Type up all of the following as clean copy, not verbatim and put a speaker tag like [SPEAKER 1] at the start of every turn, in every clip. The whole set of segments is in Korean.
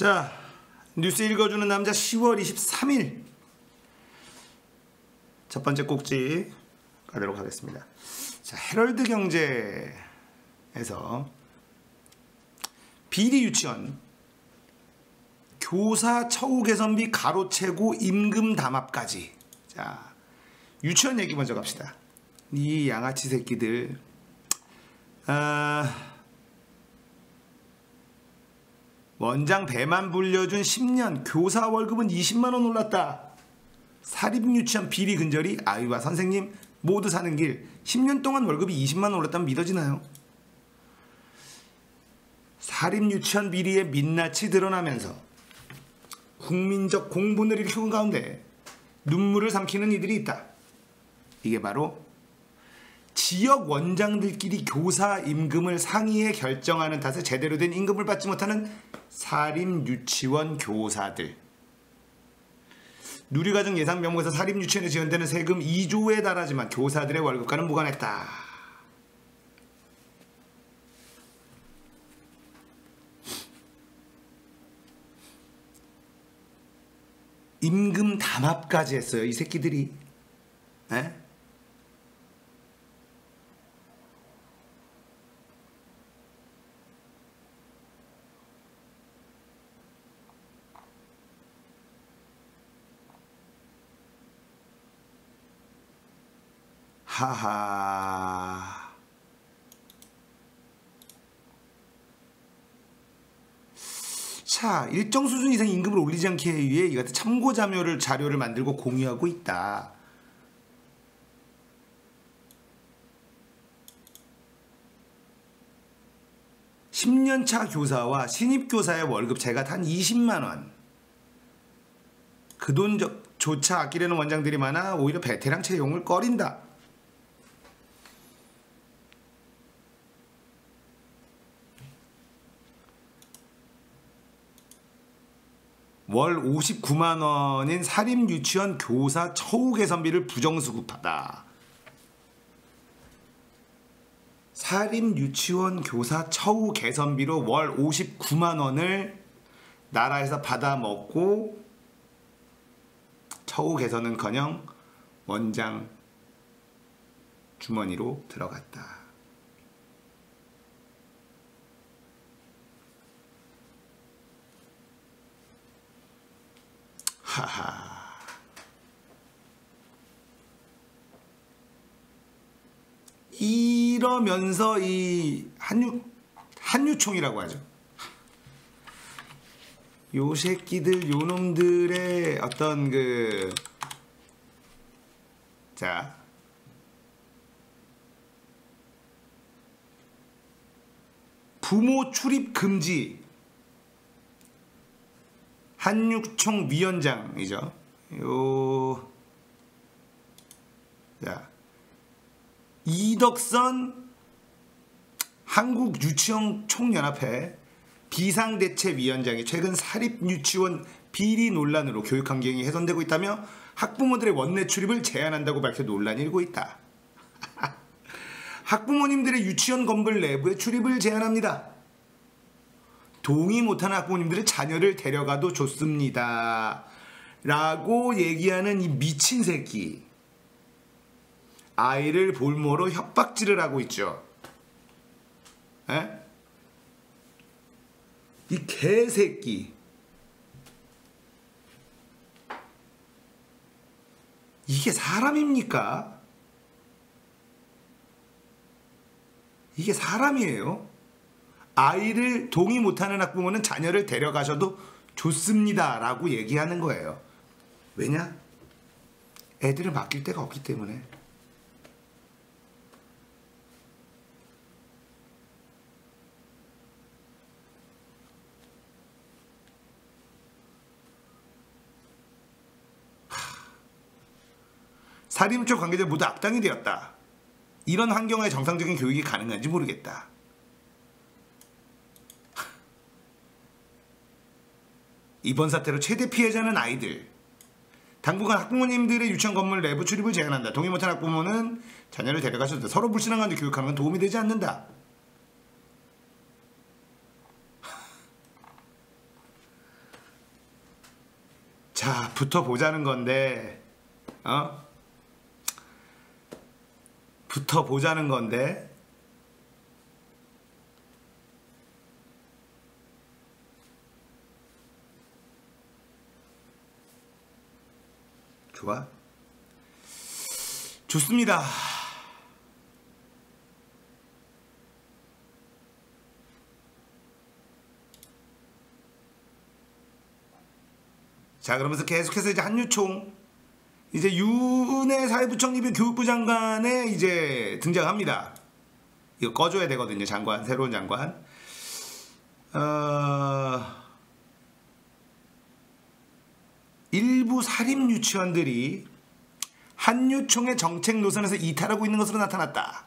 [SPEAKER 1] 자, 뉴스 읽어주는 남자 10월 23일 첫 번째 꼭지 가도록 하겠습니다. 자, 헤럴드 경제에서 비리 유치원 교사 처우 개선비 가로채고 임금 담합까지. 자, 유치원 얘기 먼저 갑시다. 이 양아치 새끼들. 원장 배만 불려준 10년 교사 월급은 20만원 올랐다. 사립유치원 비리 근절이 아이와 선생님 모두 사는 길. 10년 동안 월급이 20만원 올랐다면 믿어지나요? 사립유치원 비리의 민낯이 드러나면서 국민적 공분을 일으키는 가운데 눈물을 삼키는 이들이 있다. 이게 바로 지역 원장들끼리 교사 임금을 상의해 결정하는 탓에 제대로 된 임금을 받지 못하는 사립유치원 교사들. 누리과정 예산 명목에서 사립유치원에 지원되는 세금 2조에 달하지만 교사들의 월급과는 무관했다. 임금 담합까지 했어요, 이 새끼들이. 에? 하하. 자, 일정 수준 이상 임금을 올리지 않기 위해 이 같은 참고 자료를 만들고 공유하고 있다. (10년차) 교사와 신입 교사의 월급 차이가 단 20만원. 그 돈조차 아끼려는 원장들이 많아 오히려 베테랑 채용을 꺼린다. 월 59만원인 사립유치원 교사 처우 개선비를 부정수급하다. 사립유치원 교사 처우 개선비로 월 59만원을 나라에서 받아먹고 처우 개선은커녕 원장 주머니로 들어갔다. 하하. 이러면서 이 한유총이라고 하죠. 요 새끼들, 요 놈들의 어떤 자, 부모 출입 금지. 한유총 위원장이죠. 자, 이덕선 한국유치원 총연합회 비상대책위원장이 최근 사립유치원 비리 논란으로 교육환경이 훼손되고 있다며 학부모들의 원내 출입을 제한한다고 밝혀 논란이 일고 있다. 학부모님들의 유치원 건물 내부에 출입을 제한합니다. 동의 못하는 학부모님들의 자녀를 데려가도 좋습니다. 라고 얘기하는 이 미친 새끼. 아이를 볼모로 협박질을 하고 있죠. 에? 이 개새끼. 이게 사람입니까? 이게 사람이에요? 아이를 동의 못하는 학부모는 자녀를 데려가셔도 좋습니다 라고 얘기하는 거예요. 왜냐? 애들을 맡길 데가 없기 때문에. 사립유치원 관계자 모두 악당이 되었다. 이런 환경에 정상적인 교육이 가능한지 모르겠다. 이번 사태로 최대 피해자는 아이들. 당분간 학부모님들의 유치원 건물 내부 출입을 제한한다. 동의 못한 학부모는 자녀를 데려가셔도 서로 불신한 가운데 교육하는 건 도움이 되지 않는다. 붙어보자는 건데, 붙어보자는 건데, 좋아? 좋습니다. 자, 그러면서 계속해서 이제 한유총, 이제 윤해 사회부총리비 교육부 장관에 이제 등장합니다. 이거 꺼줘야 되거든요, 장관, 새로운 장관. 일부 사립 유치원들이 한유총의 정책 노선에서 이탈하고 있는 것으로 나타났다.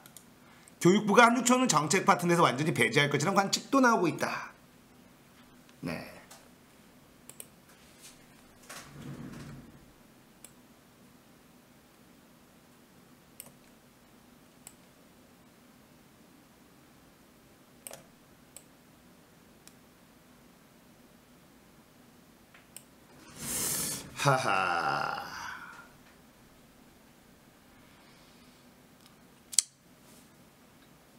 [SPEAKER 1] 교육부가 한유총을 정책 파트너에서 완전히 배제할 것이라는 관측도 나오고 있다. 네. 하하.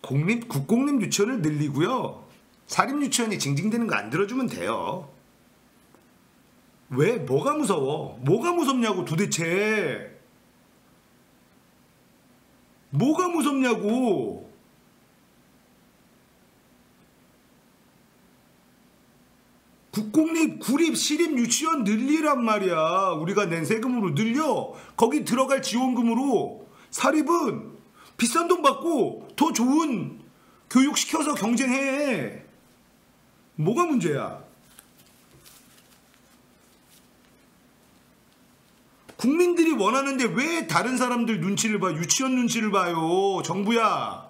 [SPEAKER 1] 국공립 유치원을 늘리고요. 사립 유치원이 징징대는 거 안 들어주면 돼요. 왜? 뭐가 무서워? 뭐가 무섭냐고 도대체. 뭐가 무섭냐고. 국공립, 구립, 시립 유치원 늘리란 말이야. 우리가 낸 세금으로 늘려. 거기 들어갈 지원금으로 사립은 비싼 돈 받고 더 좋은 교육 시켜서 경쟁해. 뭐가 문제야? 국민들이 원하는데 왜 다른 사람들 눈치를 봐? 유치원 눈치를 봐요. 정부야.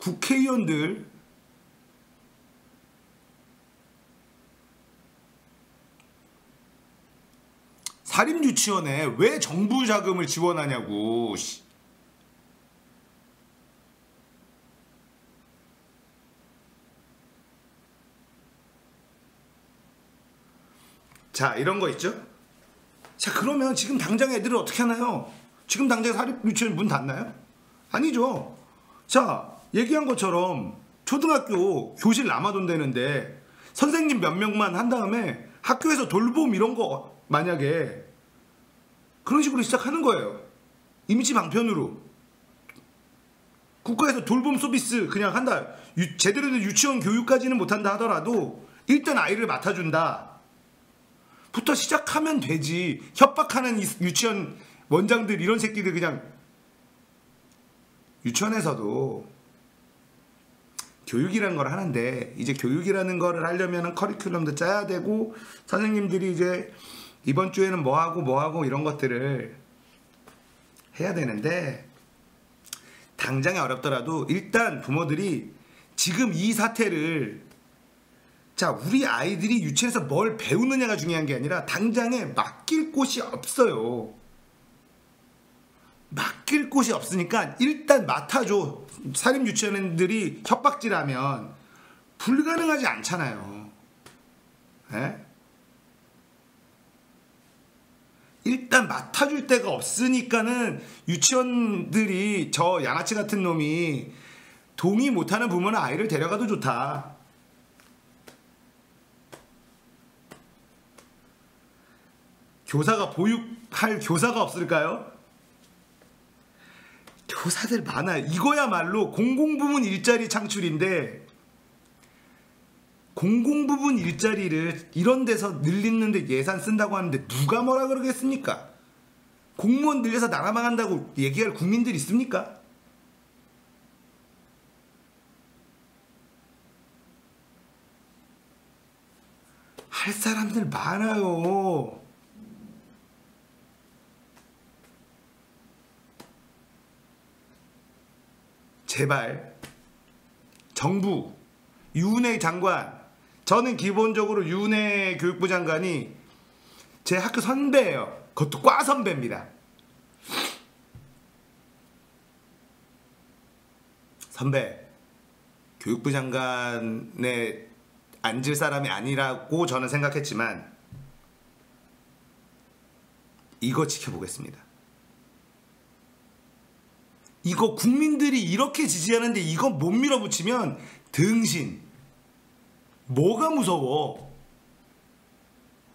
[SPEAKER 1] 국회의원들 사립유치원에 왜 정부 자금을 지원하냐고. 자, 이런 거 있죠? 자, 그러면 지금 당장 애들을 어떻게 하나요? 지금 당장 사립유치원 문 닫나요? 아니죠. 자, 얘기한 것처럼 초등학교 교실 남아돈다는데 선생님 몇 명만 한 다음에 학교에서 돌봄 이런 거 만약에 그런 식으로 시작하는 거예요. 임시 방편으로. 국가에서 돌봄 서비스 그냥 한다. 제대로 된 유치원 교육까지는 못한다 하더라도 일단 아이를 맡아준다. 부터 시작하면 되지. 협박하는 유치원 원장들 이런 새끼들 그냥. 유치원에서도 교육이라는 걸 하는데 이제 교육이라는 거를 하려면 커리큘럼도 짜야 되고 선생님들이 이제 이번 주에는 뭐하고 이런 것들을 해야 되는데 당장에 어렵더라도 일단 부모들이 지금 이 사태를 자, 우리 아이들이 유치원에서 뭘 배우느냐가 중요한 게 아니라 당장에 맡길 곳이 없어요. 맡길 곳이 없으니까 일단 맡아줘. 사립 유치원들이 협박질하면 불가능하지 않잖아요. 에? 일단 맡아줄 데가 없으니까는 유치원들이 저 양아치 같은 놈이 동의 못하는 부모는 아이를 데려가도 좋다. 교사가 보육할 교사가 없을까요? 교사들 많아요. 이거야말로 공공부문 일자리 창출인데 공공부문 일자리를 이런 데서 늘리는데 예산 쓴다고 하는데 누가 뭐라 그러겠습니까? 공무원 늘려서 나라 망한다고 얘기할 국민들 있습니까? 할 사람들 많아요. 제발 정부, 윤해 장관, 저는 기본적으로 윤해 교육부 장관이 제 학교 선배예요. 그것도 과 선배입니다. 선배, 교육부 장관에 앉을 사람이 아니라고 저는 생각했지만 이거 지켜보겠습니다. 이거 국민들이 이렇게 지지하는데 이거 못 밀어붙이면 등신. 뭐가 무서워?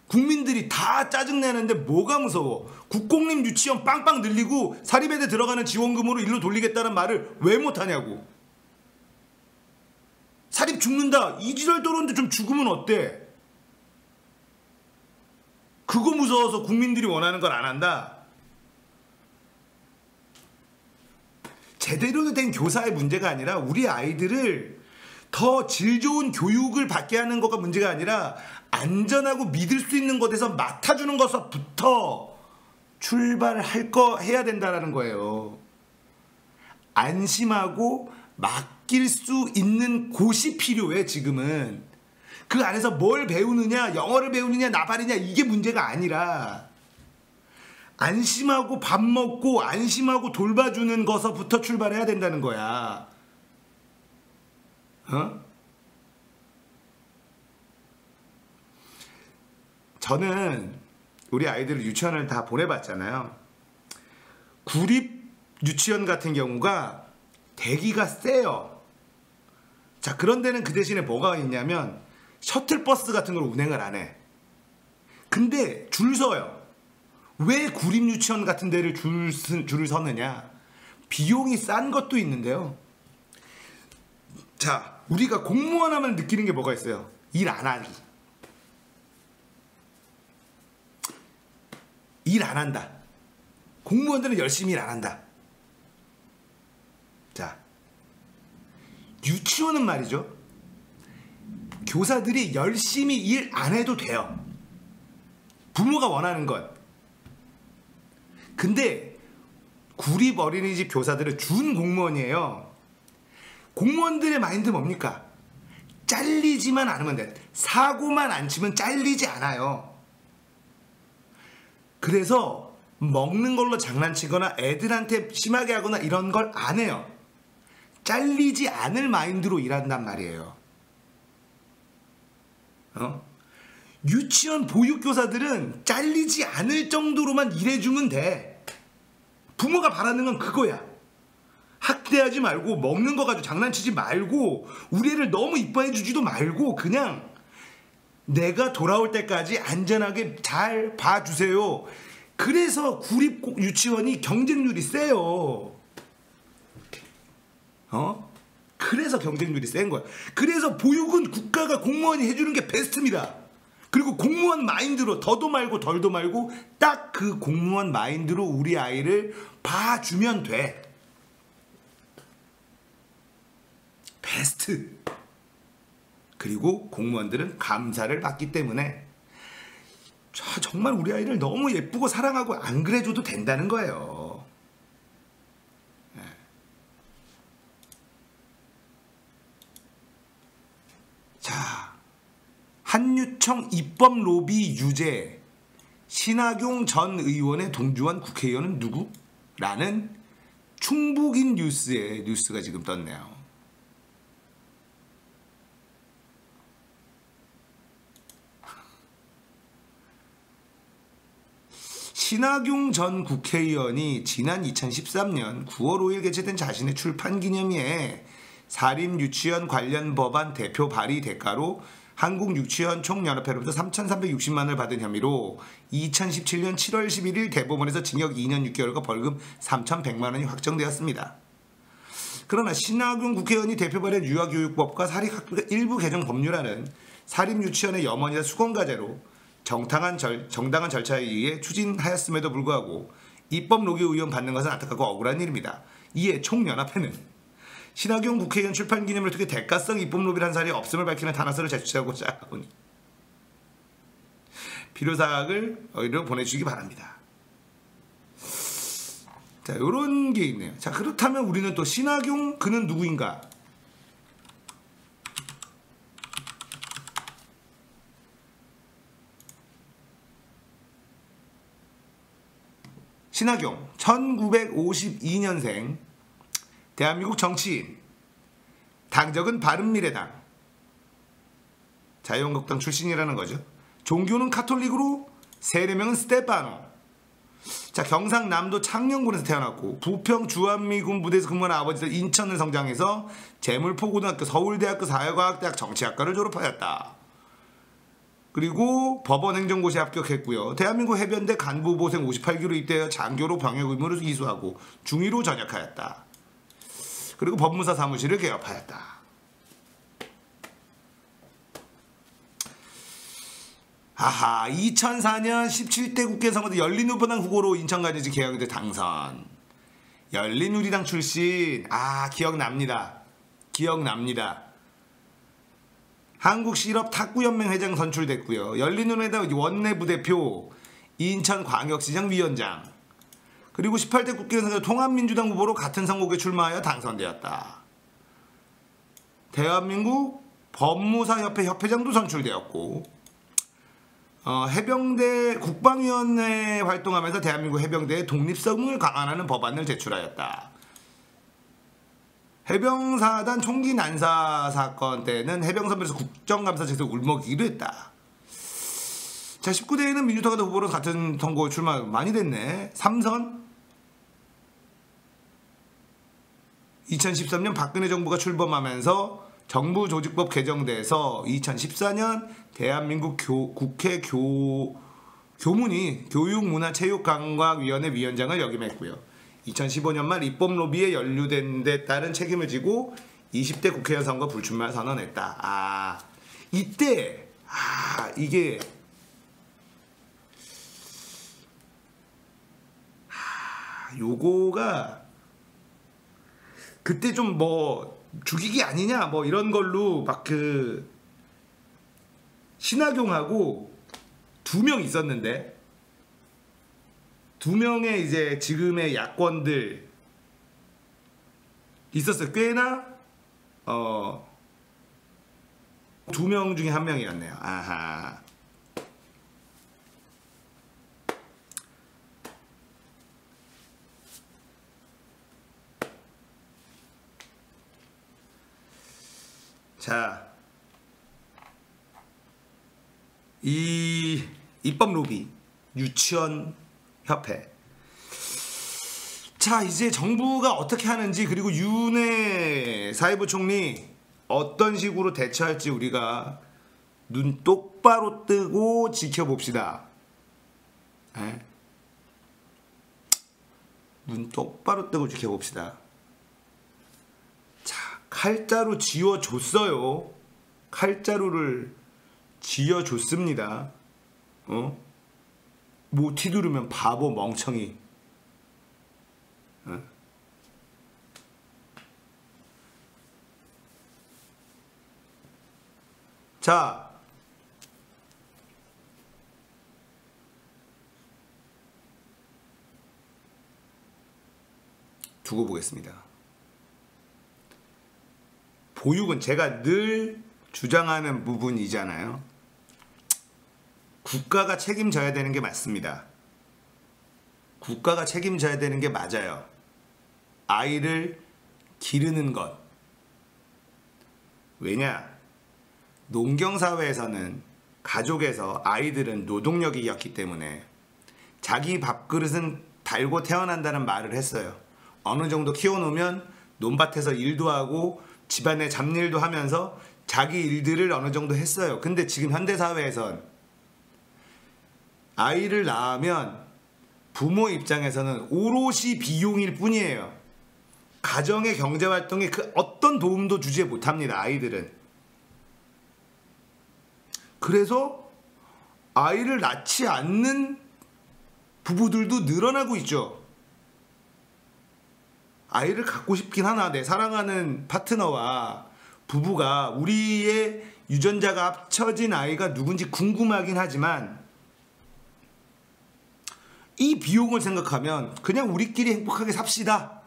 [SPEAKER 1] 국민들이 다 짜증내는데 뭐가 무서워? 국공립 유치원 빵빵 늘리고 사립에대 들어가는 지원금으로 일로 돌리겠다는 말을 왜 못하냐고. 사립 죽는다. 이지랄 떨었는데 좀 죽으면 어때? 그거 무서워서 국민들이 원하는 걸 안 한다? 제대로 된 교사의 문제가 아니라 우리 아이들을 더 질 좋은 교육을 받게 하는 거가 문제가 아니라 안전하고 믿을 수 있는 곳에서 맡아주는 것부터 해야 된다는 거예요. 안심하고 맡길 수 있는 곳이 필요해. 지금은 그 안에서 뭘 배우느냐, 영어를 배우느냐, 나발이냐, 이게 문제가 아니라 안심하고 밥 먹고 안심하고 돌봐주는 것부터 출발해야 된다는 거야. 저는 우리 아이들을 유치원을 다 보내봤잖아요. 구립 유치원 같은 경우가 대기가 세요. 자, 그런 데는 그 대신에 뭐가 있냐면 셔틀버스 같은 걸 운행을 안 해. 근데 줄 서요. 왜 구립 유치원 같은 데를 줄을 서느냐? 비용이 싼 것도 있는데요. 자, 우리가 공무원 하면 느끼는 게 뭐가 있어요? 일 안 하기. 일 안 한다. 공무원들은 열심히 일 안 한다. 자, 유치원은 말이죠. 교사들이 열심히 일 안 해도 돼요. 부모가 원하는 것. 근데 구립 어린이집 교사들은 준 공무원이에요. 공무원들의 마인드 뭡니까? 잘리지만 않으면 돼. 사고만 안 치면 잘리지 않아요. 그래서 먹는 걸로 장난치거나 애들한테 심하게 하거나 이런 걸 안 해요. 잘리지 않을 마인드로 일한단 말이에요. 유치원 보육교사들은 잘리지 않을 정도로만 일해주면 돼. 부모가 바라는 건 그거야. 학대하지 말고 먹는 거 가지고 장난치지 말고 우리 애를 너무 이뻐해 주지도 말고 그냥 내가 돌아올 때까지 안전하게 잘 봐주세요. 그래서 구립 유치원이 경쟁률이 세요. 그래서 경쟁률이 센 거야. 그래서 보육은 국가가 공무원이 해주는 게 베스트입니다. 그리고 공무원 마인드로 더도 말고 덜도 말고 딱 그 공무원 마인드로 우리 아이를 봐주면 돼. 베스트. 그리고 공무원들은 감사를 받기 때문에 정말 우리 아이를 너무 예쁘고 사랑하고 안 그래줘도 된다는 거예요. 자, 한유청 입법 로비 유죄 신학용 전 의원의 동조한 국회의원은 누구? 라는 충북인 뉴스에 뉴스가 지금 떴네요. 신학용 전 국회의원이 지난 2013년 9월 5일 개최된 자신의 출판기념회에 사립유치원 관련 법안 대표 발의 대가로 한국유치원 총연합회로부터 3,360만 원을 받은 혐의로 2017년 7월 11일 대법원에서 징역 2년 6개월과 벌금 3,100만 원이 확정되었습니다. 그러나 신학용 국회의원이 대표 발의한 유아교육법과 사립학교 일부 개정 법률안은 사립유치원의 염원이나 수건과제로 정당한 절차에 의해 추진하였음에도 불구하고 입법 로비 의혹 받는 것은 안타깝고 억울한 일입니다. 이에 총연합회는 신학용 국회의원 출판 기념을 통해 대가성 입법 로비를 한 사례 없음을 밝히는 탄원서를 제출하고자 하오니 필요사항을 보내주시기 바랍니다. 자, 요런 게 있네요. 자, 그렇다면 우리는 또 신학용 그는 누구인가? 신학용 1952년생 대한민국 정치인 당적은 바른미래당, 자유한국당 출신이라는 거죠. 종교는 카톨릭으로 세례명은 스테파노. 자, 경상남도 창녕군에서 태어났고 부평 주한미군 부대에서 근무한 아버지는 인천을 성장해서 재물포고등학교, 서울대학교 사회과학대학 정치학과를 졸업하였다. 그리고 법원행정고시 합격했고요. 대한민국 해병대 간부보생 58기로 입대하여 장교로 병역 의무를 이수하고 중위로 전역하였다. 그리고 법무사 사무실을 개업하였다. 아하, 2004년 17대 국회 선거 때 열린우리당 후보로 인천가지지 개혁대 당선. 열린우리당 출신. 아, 기억납니다. 기억납니다. 한국실업탁구연맹 회장 선출됐고요. 열린우리당 원내부대표, 인천광역시장 위원장. 그리고 18대 국회 선거 통합민주당 후보로 같은 선거구에 출마하여 당선되었다. 대한민국 법무사협회 협회장도 선출되었고, 해병대 국방위원회 활동하면서 대한민국 해병대의 독립성을 강화하는 법안을 제출하였다. 해병사단 총기 난사 사건 때는 해병선배에서 국정감사실에서 울먹이기도 했다. 자, 19대에는 민주당과 후보로 같은 선거에 출마 많이 됐네. 삼선. 2013년 박근혜 정부가 출범하면서 정부조직법 개정돼서 2014년 대한민국 국회 교문위 교육문화체육관광위원회 위원장을 역임했고요. 2015년 말 입법 로비에 연루된 데 따른 책임을 지고 20대 국회의원 선거 불출마 선언했다. 아, 이때 이게 요거가 그때 좀 뭐 죽이기 아니냐 뭐 이런 걸로 막 그 신하경하고 2명 있었는데 2명의 이제 지금의 야권들 있었어요. 꽤나 2명 중에 1명이었네요. 아하. 자, 이 입법 로비 유치원 협회. 자, 이제 정부가 어떻게 하는지 그리고 윤해 사회부 총리 어떤 식으로 대처할지 우리가 눈 똑바로 뜨고 지켜봅시다. 에? 눈 똑바로 뜨고 지켜봅시다. 자, 칼자루 쥐어줬어요. 칼자루를 쥐어줬습니다. 모티 두르면 바보 멍청이. 자, 두고 보겠습니다. 보육은 제가 늘 주장하는 부분이잖아요. 국가가 책임져야 되는 게 맞습니다. 국가가 책임져야 되는 게 맞아요. 아이를 기르는 것. 왜냐? 농경사회에서는 가족에서 아이들은 노동력이었기 때문에 자기 밥그릇은 달고 태어난다는 말을 했어요. 어느 정도 키워놓으면 논밭에서 일도 하고 집안의 잡일도 하면서 자기 일들을 어느 정도 했어요. 근데 지금 현대사회에선 아이를 낳으면 부모 입장에서는 오롯이 비용일 뿐이에요. 가정의 경제활동에 그 어떤 도움도 주지 못합니다. 아이들은. 그래서 아이를 낳지 않는 부부들도 늘어나고 있죠. 아이를 갖고 싶긴 하나 내 사랑하는 파트너와 부부가 우리의 유전자가 합쳐진 아이가 누군지 궁금하긴 하지만 이 비용을 생각하면 그냥 우리끼리 행복하게 삽시다.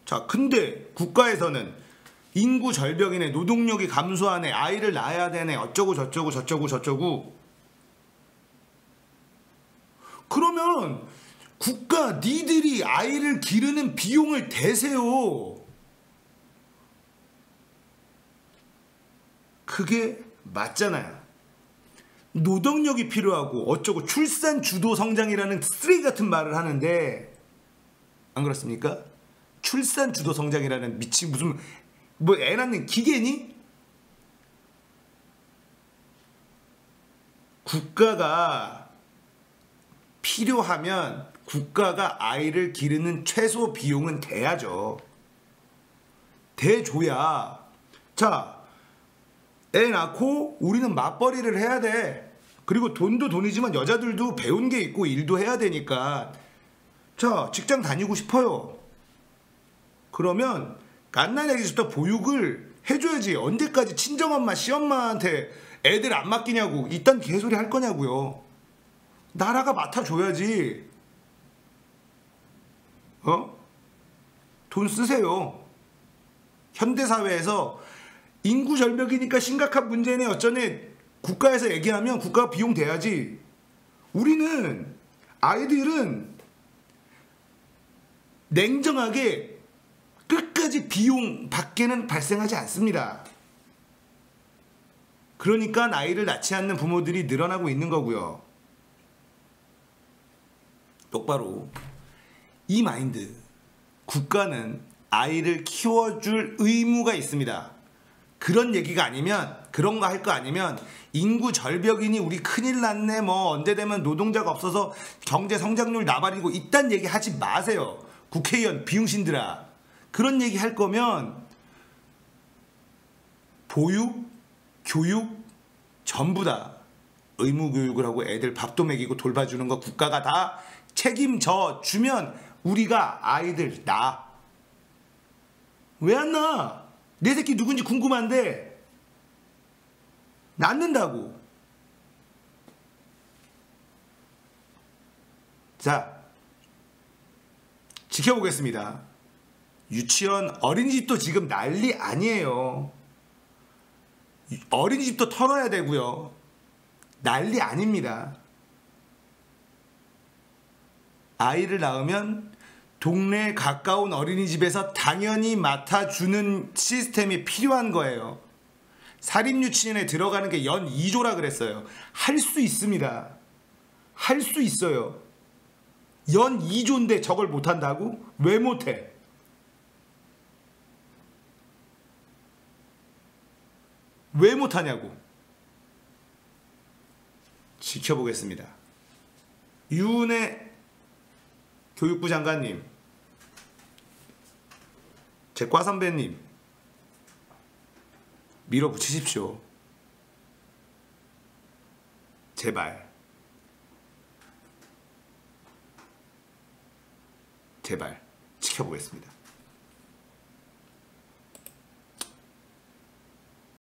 [SPEAKER 1] 자, 근데 국가에서는 인구 절벽이네, 노동력이 감소하네, 아이를 낳아야 되네, 어쩌고 저쩌고 저쩌고 저쩌고. 그러면 국가 니들이 아이를 기르는 비용을 대세요. 그게 맞잖아요. 노동력이 필요하고 어쩌고 출산 주도 성장이라는 쓰레기 같은 말을 하는데 안 그렇습니까? 출산 주도 성장이라는 미친 무슨 뭐 애 낳는 기계니? 국가가 필요하면 국가가 아이를 기르는 최소 비용은 대야죠. 대줘야 자, 애 낳고 우리는 맞벌이를 해야 돼. 그리고 돈도 돈이지만 여자들도 배운 게 있고 일도 해야 되니까 자, 직장 다니고 싶어요. 그러면 갓난아기부터 보육을 해줘야지. 언제까지 친정엄마, 시엄마한테 애들 안 맡기냐고 이딴 개소리 할 거냐고요. 나라가 맡아줘야지. 돈 쓰세요. 현대사회에서 인구 절벽이니까 심각한 문제네 어쩌네 국가에서 얘기하면 국가가 비용 대야지. 우리는 아이들은 냉정하게 끝까지 비용 밖에는 발생하지 않습니다. 그러니까 아이를 낳지 않는 부모들이 늘어나고 있는 거고요. 똑바로 이 마인드, 국가는 아이를 키워줄 의무가 있습니다. 그런 얘기가 아니면, 그런 거 할 거 아니면 인구 절벽이니 우리 큰일 났네 뭐 언제 되면 노동자가 없어서 경제 성장률 나발이고 이딴 얘기 하지 마세요. 국회의원 비용신들아. 그런 얘기 할 거면 보육, 교육 전부 다 의무교육을 하고 애들 밥도 먹이고 돌봐주는 거 국가가 다 책임져 주면 우리가 아이들 낳아. 왜 안 낳아? 내 새끼 누군지 궁금한데 낳는다고. 자, 지켜보겠습니다. 유치원, 어린이집도 지금 난리 아니에요. 어린이집도 털어야 되고요. 난리 아닙니다. 아이를 낳으면 동네에 가까운 어린이집에서 당연히 맡아주는 시스템이 필요한 거예요. 사립유치원에 들어가는 게 연 2조라 그랬어요. 할 수 있습니다. 할 수 있어요. 연 2조인데 저걸 못한다고? 왜 못해? 왜 못하냐고. 지켜보겠습니다. 유은혜 교육부 장관님, 제 과 선배님 밀어붙이십시오. 제발. 제발 지켜보겠습니다.